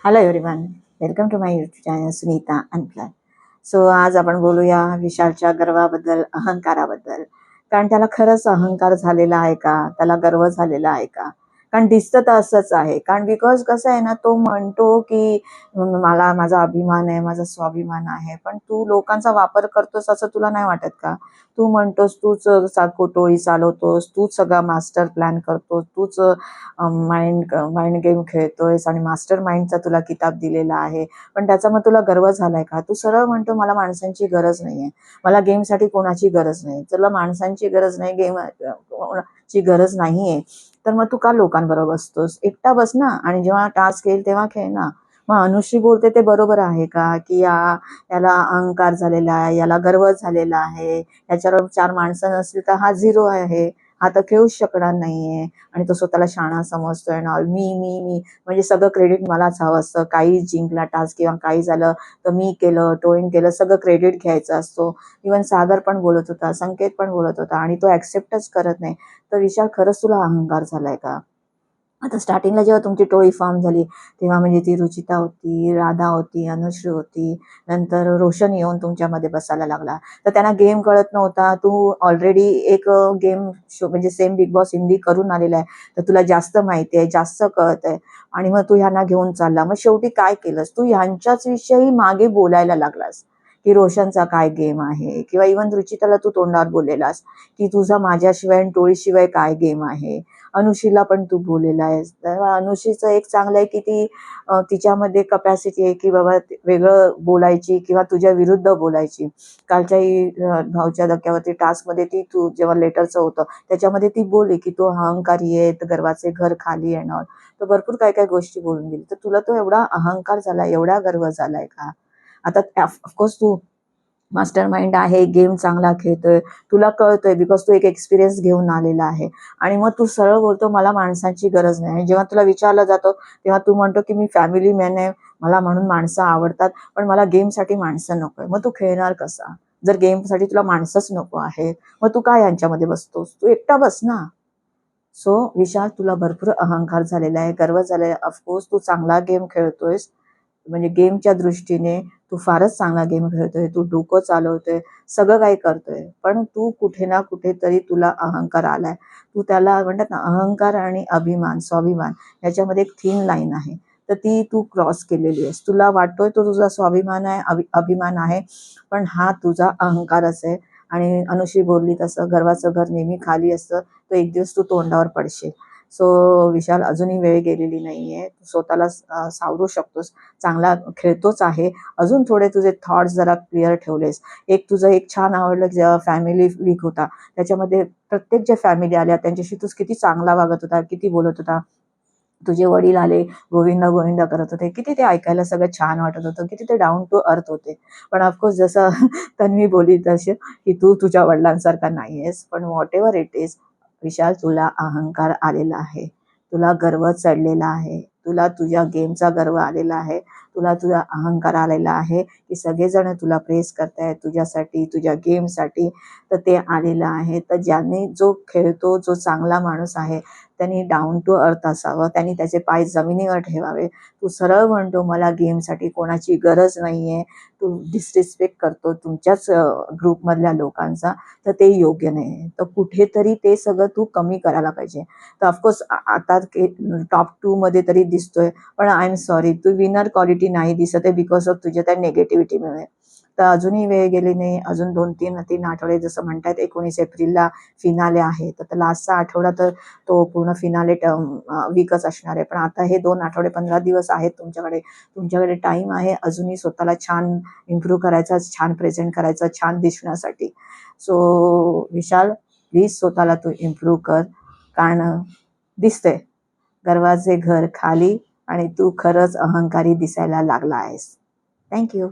Hello everyone, welcome to my YouTube channel Sunita unplan. So आज आपण बोलूया विशालच्या गर्वाबद्दल, अहंकाराबद्दल. कारण त्याला खरंच अहंकार झालेला आहे का, त्याला गर्व झालेला आहे का? कारण दिसतं तर असंच आहे. कारण बिकॉज कसं आहे ना, तो म्हणतो की मला माझा अभिमान आहे, माझा स्वाभिमान आहे. पण तू लोकांचा वापर करतोस असं तुला नाही वाटत का? तू म्हणतोस तूच टोळी चालवतोस, तूच सगळा मास्टर प्लॅन करतोस, तूच माइंड गेम खेळतोयस आणि मास्टर माइंडचा तुला किताब दिलेला आहे. पण त्याचा मग तुला गर्व झालाय का? तू सरळ म्हणतो मला माणसांची गरज नाहीये, मला गेमसाठी कोणाची गरज नाही. तुला माणसांची गरज नाही, गेम ची गरज नाहीये, तर मग तू का लोकांबरोबर बसतोस? एकटा बस ना, आणि जेव्हा टास्क येईल तेव्हा खेळ ना. मग अनुश्री बोलते ते बरोबर आहे का, की याला अहंकार झालेला आहे, याला गर्व झालेला आहे, याच्यावर 4 माणसं नसतील तर हा झिरो आहे, हा तर खेळूच शकणार नाहीये, आणि तो स्वतःला शहाणा समजतोय ना. मी म्हणजे सगळं क्रेडिट मलाच हवं असतं. काही जिंकला टास्क किंवा काही झालं तर मी केलं, टोईन केलं, सगळं क्रेडिट घ्यायचं असतो. इव्हन सागर पण बोलत होता, संकेत पण बोलत होता, आणि तो ऍक्सेप्टच करत नाही. तर विशाल, खरंच तुला अहंकार झालाय का? आता स्टार्टिंगला जेव्हा तुमची टोळी फॉर्म झाली तेव्हा म्हणजे ती रुचिता होती, राधा होती, अनुश्री होती, नंतर रोशन येऊन तुमच्यामध्ये बसायला लागला. तर त्यांना गेम कळत नव्हता. तू ऑलरेडी एक गेम शो म्हणजे सेम बिग बॉस हिंदी करून आलेला आहे, तर तुला जास्त माहिती आहे, जास्त कळत आहे, आणि मग तू ह्यांना घेऊन चालला. मग शेवटी काय केलंस तू? ह्यांच्याच विषयी मागे बोलायला लागलास की रोशनचा काय गेम आहे, किंवा इव्हन रुचिताला तू तोंडावर बोललेलास की तुझा माझ्याशिवाय आणि टोळीशिवाय काय गेम आहे. अनुशीला पण तू बोललेला आहेस. तर अनुशीचं एक चांगलं आहे की ती तिच्यामध्ये कपॅसिटी आहे की बाबा वेगळं बोलायची किंवा तुझ्या विरुद्ध बोलायची. कालच्याही भाऊच्या धक्क्यावरती टास्कमध्ये ती तू जेव्हा लेटरचं होतं त्याच्यामध्ये ती बोलली की तो अहंकारी आहे, तर गर्वाचे घर खाली येणार, तर भरपूर काय काय गोष्टी बोलून गेली. तर तुला तो एवढा अहंकार झालाय, एवढा गर्व झालाय का? आता ऑफकोर्स तू मास्टर माइंड आहे, गेम चांगला खेळतोय, तुला कळतोय बिकॉज तू एक एक्सपिरियन्स घेऊन आलेला आहे, आणि मग तू सरळ बोलतो मला माणसांची गरज नाही. आणि जेव्हा तुला विचारलं जातं तेव्हा तू म्हणतो की मी फॅमिली मॅन आहे, मला म्हणून माणसं आवडतात, पण मला गेमसाठी माणसं नकोय. मग तू खेळणार कसा जर गेमसाठी तुला माणसंच नको आहे? मग तू काय यांच्यामध्ये बसतोस? तू एकटा बस ना. सो विशाल, तुला भरपूर अहंकार झालेला आहे, गर्व झालेला आहे. ऑफकोर्स तू चांगला गेम खेळतोयस, म्हणजे गेमच्या दृष्टीने तू फारच चांगला गेम खेळतोय, तू डोकं चालवतोय, सगळं काही करतोय, पण तू कुठे ना कुठेतरी तुला अहंकार आलाय. तू त्याला म्हणतात ना, अहंकार आणि अभिमान, स्वाभिमान याच्यामध्ये एक थिन लाईन आहे, तर ती तू क्रॉस केलेली आहेस. तुला वाटतोय तो तुझा स्वाभिमान आहे, अभिमान आहे, पण हा तुझा अहंकारच आहे. आणि अनुश्री बोलली तसं, गर्वाचं घर नेहमी खाली असतं, तो एक दिवस तू तोंडावर पडशील. सो विशाल, अजूनही वेळ गेलेली नाहीये, तू स्वतःला सावरू शकतोस. चांगला खेळतोच आहे. अजून थोडे तुझे थॉट्स जरा क्लिअर ठेवलेस. एक तुझं एक छान आवडलं, जेव्हा फॅमिली वीक होता त्याच्यामध्ये प्रत्येक ज्या फॅमिली आल्या त्यांच्याशी तू किती चांगला वागत होता, किती बोलत होता. तुझे वडील आले, गोविंदा गोविंदा करत होते, किती ते ऐकायला सगळं छान वाटत होतं, किती ते डाऊन टू अर्थ होते. पण ऑफकोर्स जसं तन्वी बोलली तसे की तू तुझ्या वडिलांसारखा नाहीयेस. पण व्हॉट एव्हर इट इज विशाल, तुला अहंकार आलेला आहे, तुला गर्व चढलेला आहे, तुला तुझ्या गेमचा गर्व आलेला आहे, तुला तुझा अहंकार आलेला आहे की सगळेजण तुला प्रेस करतायत तुझ्यासाठी, तुझ्या गेमसाठी. तर ते आलेलं आहे. तर ज्याने जो खेळतो, जो चांगला माणूस आहे, त्यांनी डाऊन टू अर्थ असावं, त्यांनी त्याचे पाय जमिनीवर ठेवावे. तू सरळ म्हणतो मला गेमसाठी कोणाची गरज नाहीये, तू डिसरिस्पेक्ट करतो तुमच्याच ग्रुपमधल्या लोकांचा, तर ते योग्य नाही. तर कुठेतरी ते सगळं तू कमी करायला पाहिजे. तर ऑफकोर्स आता टॉप 2 मध्ये तरी दिसतोय, पण आय एम सॉरी, तू विनर क्वालिटी नाही दिसत आहे बिकॉज ऑफ तुझ्या त्या निगेटिव्हिटीमुळे. तर अजूनही वेळ गेली नाही, अजून 2-3 आठवडे, जसं म्हणतात 19 एप्रिलला फिनाले आहे, तर लास्टचा आठवडा तर तो पूर्ण फिनाले वीकच असणार आहे. पण आता हे 2 आठवडे 15 दिवस आहेत तुमच्याकडे टाइम आहे अजूनही स्वतःला छान इम्प्रूव्ह करायचा, छान प्रेझेंट करायचं, छान दिसण्यासाठी. सो विशाल, प्लीज स्वतःला तू इम्प्रूव्ह कर, कारण दिसतंय गर्वाचे घर खाली, आणि तू खरंच अहंकारी दिसायला लागला आहेस. थँक्यू.